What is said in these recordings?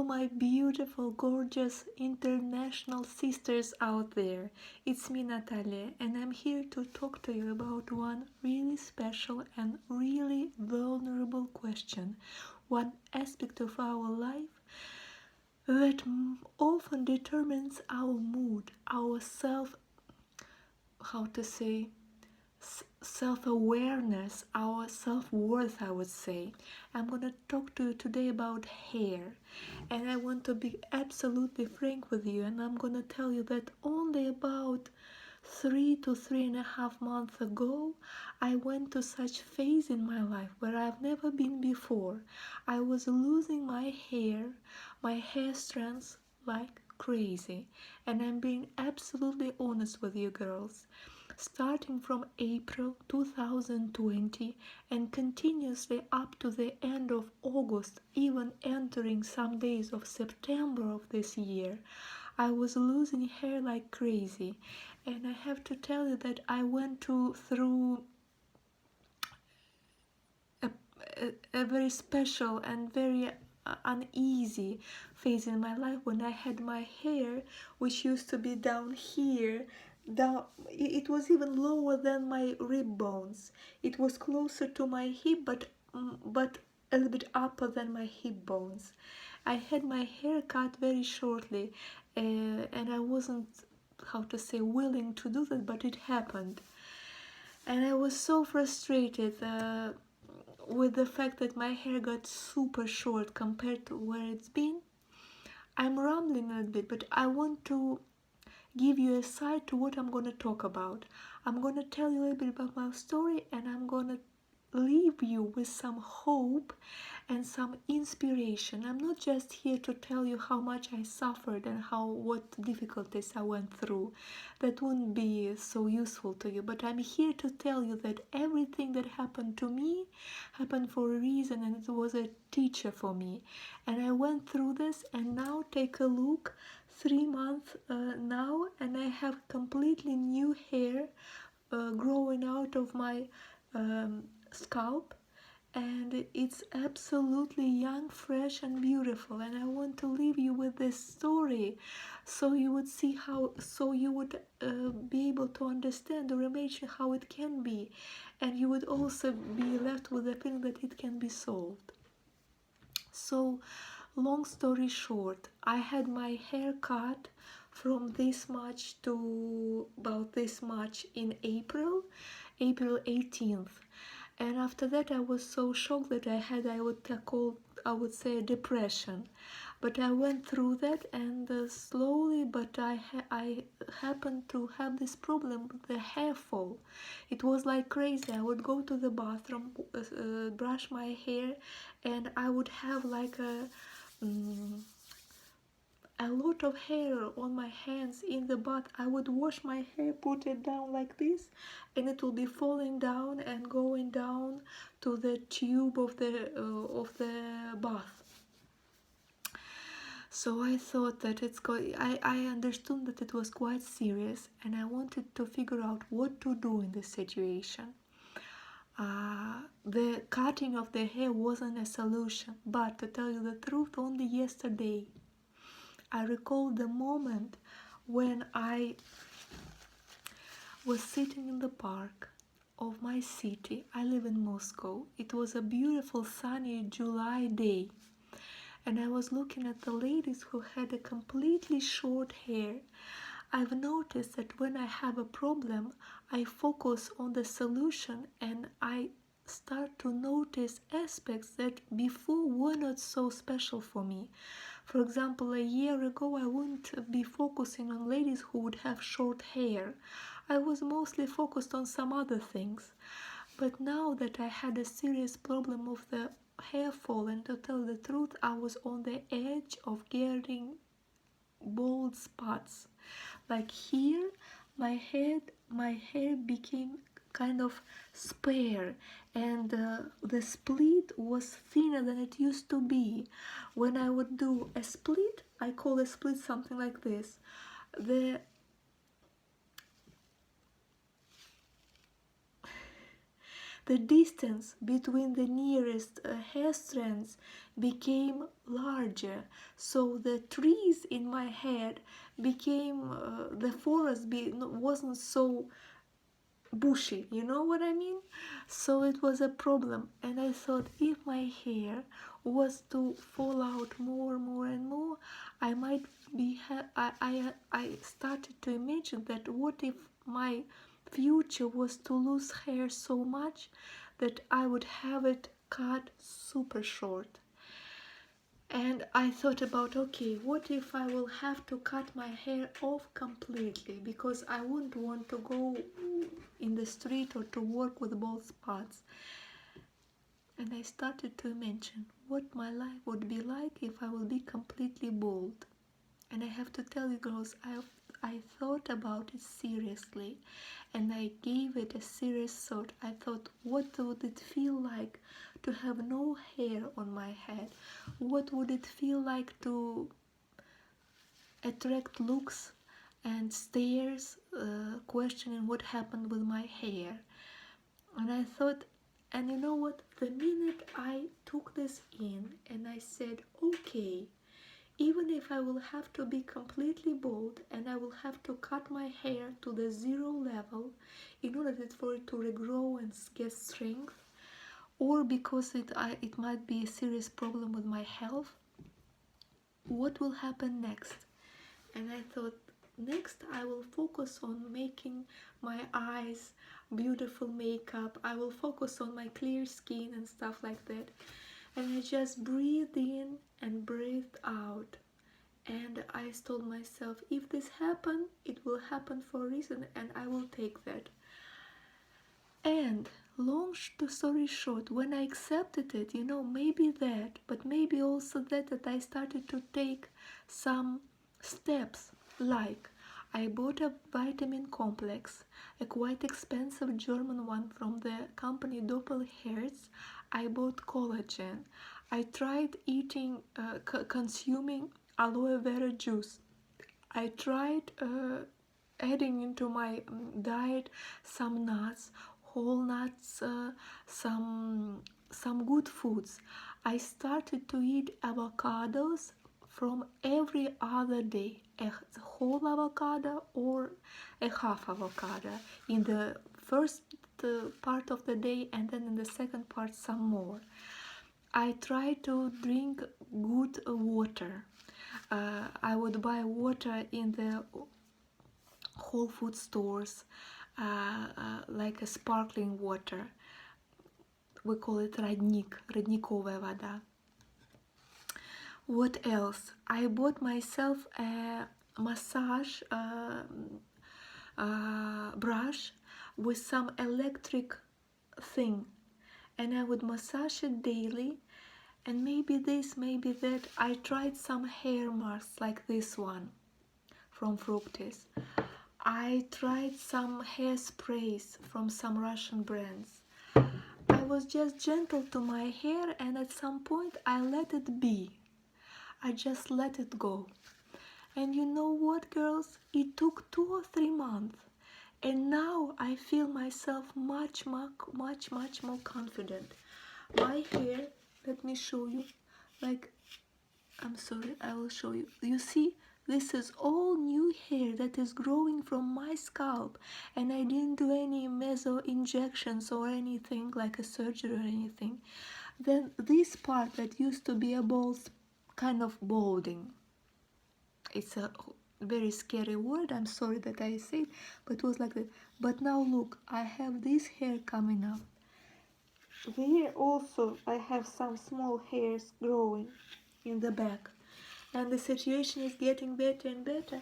my beautiful, gorgeous international sisters out there. It's me, Natalia, and I'm here to talk to you about one really special and really vulnerable question, one aspect of our life that often determines our mood, our how to say, self-awareness, our self-worth, I would say. I'm gonna talk to you today about hair, and I want to be absolutely frank with you, and I'm gonna tell you that only about 3 to 3.5 months ago I went to such phase in my life where I've never been before. I was losing my hair strands like crazy, and I'm being absolutely honest with you girls. Starting from April 2020 and continuously up to the end of August, even entering some days of September of this year, I was losing hair like crazy. And I have to tell you that I went through a very special and very uneasy phase in my life when I had my hair, which used to be down here, down. It was even lower than my rib bones. It was closer to my hip, but a little bit upper than my hip bones. I had my hair cut very shortly, and I wasn't, how to say, willing to do that, but it happened. And I was so frustrated with the fact that my hair got super short compared to where it's been. I'm rambling a little bit, but I want to give you a side to what I'm going to talk about. I'm going to tell you a little bit about my story, and I'm going to leave you with some hope and some inspiration. I'm not just here to tell you how much I suffered and what difficulties I went through. That wouldn't be so useful to you, but I'm here to tell you that everything that happened to me happened for a reason, and it was a teacher for me. And I went through this, and now take a look, 3 months now, and I have completely new hair growing out of my scalp, and it's absolutely young, fresh and beautiful. And I want to leave you with this story so you would see so you would be able to understand or imagine how it can be, and you would also be left with the feeling that it can be solved. So, long story short, I had my hair cut from this much to about this much in April 18th. And after that I was so shocked that I would say a depression. But I went through that, and slowly, but I happened to have this problem with the hair fall. It was like crazy. I would go to the bathroom, brush my hair, and I would have like a lot of hair on my hands in the bath. I would wash my hair, put it down like this, and it will be falling down and going down to the tube of the bath. So I thought that I understood that it was quite serious, and I wanted to figure out what to do in this situation. The cutting of the hair wasn't a solution, but to tell you the truth, only yesterday I recall the moment when I was sitting in the park of my city. I live in Moscow. It was a beautiful sunny July day, and I was looking at the ladies who had a completely short hair. I've noticed that when I have a problem, I focus on the solution, and I start to notice aspects that before were not so special for me. For example, a year ago I wouldn't be focusing on ladies who would have short hair. I was mostly focused on some other things. But now that I had a serious problem of the hair fall, and to tell the truth, I was on the edge of getting bald spots. Like here, my hair became kind of spare, and the split was thinner than it used to be. When I would do a split, I call a split something like this. the distance between the nearest hair strands became larger, so the trees in my head became the forest wasn't so bushy, you know what I mean? So it was a problem, and I thought if my hair was to fall out more and more, I might be I started to imagine that what if my future was to lose hair so much that I would have it cut super short. And I thought about, okay, what if I will have to cut my hair off completely, because I wouldn't want to go in the street or to work with bald spots. And I started to imagine what my life would be like if I would be completely bald. And I have to tell you girls, I thought about it seriously, and I gave it a serious thought. I thought, what would it feel like to have no hair on my head? What would it feel like to attract looks and stares, questioning what happened with my hair? And I thought, and you know what? The minute I took this in and I said, okay, even if I will have to be completely bald and I will have to cut my hair to the 0 level in order for it to regrow and get strength, or because it might be a serious problem with my health, what will happen next? And I thought, next I will focus on making my eyes beautiful makeup. I will focus on my clear skin and stuff like that. And I just breathed in and breathed out. And I told myself, if this happens, it will happen for a reason, and I will take that. And long story short, when I accepted it, maybe that, but maybe also that I started to take some steps, like I bought a vitamin complex, a quite expensive German one from the company Doppelherz. I bought collagen. I tried consuming aloe vera juice. I tried adding into my diet some nuts, whole nuts, some good foods. I started to eat avocados from every other day, a whole avocado or a half avocado in the first part of the day, and then in the second part some more. I try to drink good water. I would buy water in the Whole Food stores, like a sparkling water. We call it родниковая вода. What else? I bought myself a massage brush with some electric thing, and I would massage it daily. And maybe this, maybe that. I tried some hair masks like this one from Fructis. I tried some hairsprays from some Russian brands. I was just gentle to my hair, and at some point I let it be. I just let it go. And you know what, girls? It took 2 or 3 months. And now I feel myself much more confident. My hair, let me show you, I'm sorry, I will show you. You see, this is all new hair that is growing from my scalp, and I didn't do any meso injections or anything like a surgery or anything. Then this part that used to be a bald, kind of balding. It's a very scary word, I'm sorry that I say it, but it was like that. But now look, I have this hair coming up. Here also I have some small hairs growing in the back, and the situation is getting better and better.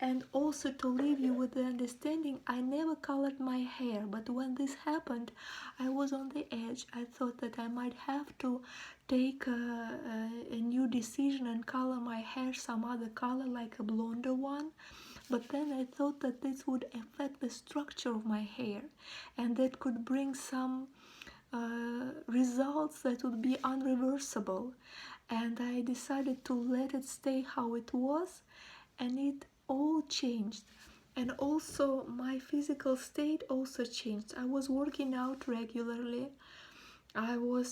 And also, to leave you with the understanding, I never colored my hair, but when this happened, I was on the edge. I thought that I might have to take a new decision and color my hair some other color, like a blonder one. But then I thought that this would affect the structure of my hair, and that could bring some results that would be unreversible. And I decided to let it stay how it was, and it all changed. And also my physical state also changed. I was working out regularly. I was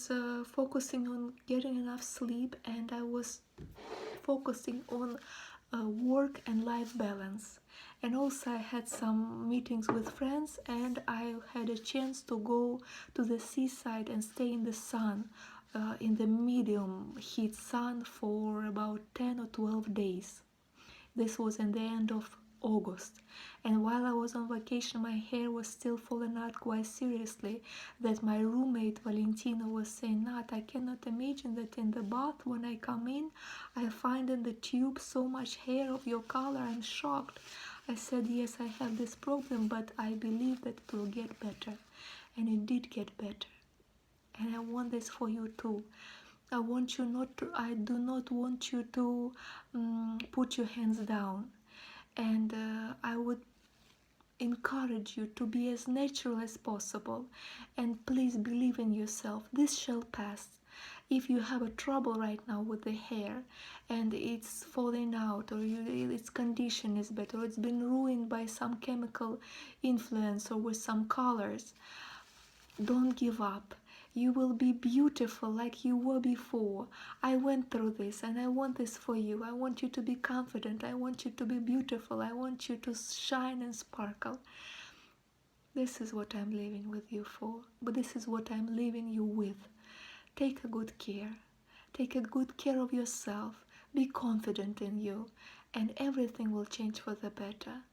focusing on getting enough sleep, and I was focusing on work and life balance. And also I had some meetings with friends, and I had a chance to go to the seaside and stay in the sun, in the medium heat sun, for about 10 or 12 days. This was in the end of August, and while I was on vacation, my hair was still falling out quite seriously. That my roommate Valentina was saying, "Nat, I cannot imagine that in the bath when I come in, I find in the tube so much hair of your color. I'm shocked." I said, "Yes, I have this problem, but I believe that it will get better," and it did get better. And I want this for you too. I do not want you to put your hands down. And I would encourage you to be as natural as possible. And please believe in yourself. This shall pass. If you have a trouble right now with the hair and it's falling out, or its condition is bad, or it's been ruined by some chemical influence or with some colors, don't give up. You will be beautiful like you were before. I went through this, and I want this for you. I want you to be confident. I want you to be beautiful. I want you to shine and sparkle. This is what I'm leaving with you for. But this is what I'm leaving you with. Take a good care. Take a good care of yourself. Be confident in you, and everything will change for the better.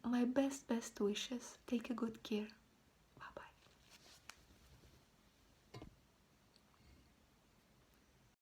My best wishes. Take a good care.